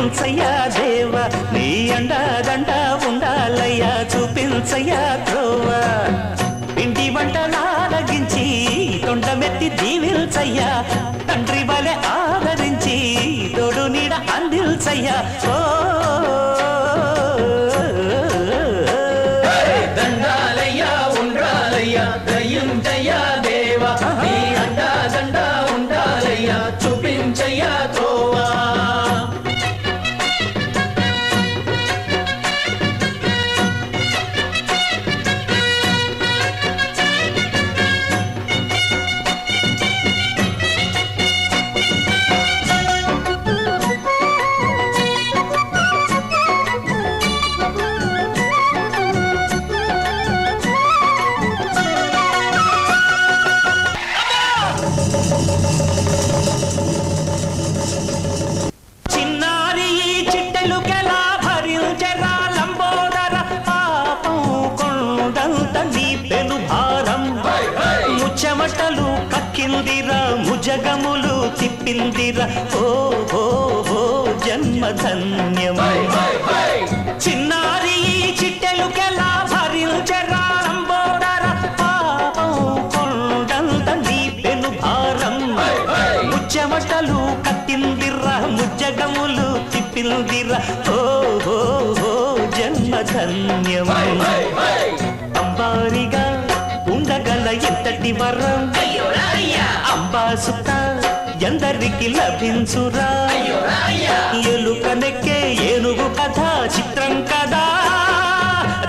దీవించయ్యా దేవ నీ అండదండ ఉండాలయ్యా చూపించయ్యా త్రోవ పిండి వంటలారగించి తొండమెత్తి దీవించయ్యా తండ్రి వలె ఆదరించి తోడు నీడ అందిల్చయ్యా ఓ దండాలయ్యా ఉండాలయ్యా దయించయ్యా దేవా నీ అండదండ ఉండాలయ్యా చూపించయ్యా త్రోవా చెమటలు కక్కిందిరా ముజగములు తిప్పిందిరా ఓ ఓ ఓ జన్మధన్యమై చిన్నారి చిట్టెలుకెలా భరించరా లంబోదర పాపం కొండంత నీ పెను భారం ముచ్చెమటలు కక్కిందిరా ముజగములు తిప్పిందిరా ఓ ఓ ఓ జన్మధన్యమై అంబారిగా ఉండగల ఎంతటి వరం అంబాసుత ఎందరికి లభించురా ఎలుకనెక్కే ఏనుగు కథ చిత్రం కదా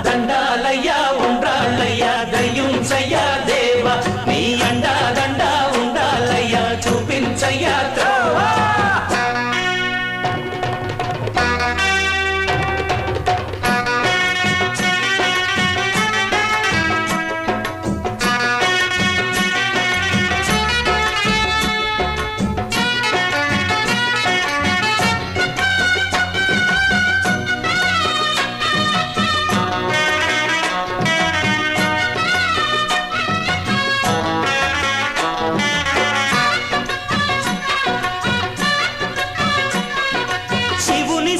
దండాలయ్యా ఉండాలయ్యా దయించయ్యా దేవ నీ అండా దండ ఉండాలయ్యా చూపించయ్యా త్రోవా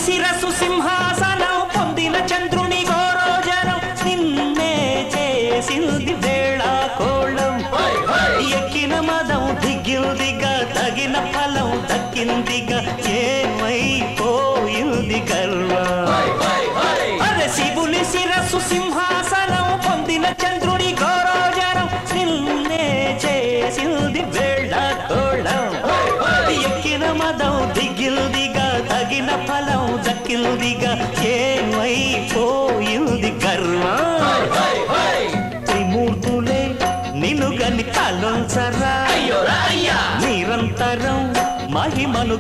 శిరసు సింహాసనం పొందిన చంద్రుని గోరోజనం నిన్నే చేసింది వేళా కోళం ఎక్కిన మదం దిగ్గిందిగా తగిన ఫలం దక్కిందిగా ఏమైపోయింది గర్వం అరే శివుని శిరసు సింహాసనం పొందిన చంద్రుని గోరోజనం నిన్నే చేసింది వేళా కోళం ఎక్కిన మదం దిగ్గిందిగా తగిన ఫలం దక్కిందిగా ఏమైపోయింది గర్వం త్రిమూర్తులే నిన్ను గని కలుంచరా నిరంతరం మహిమను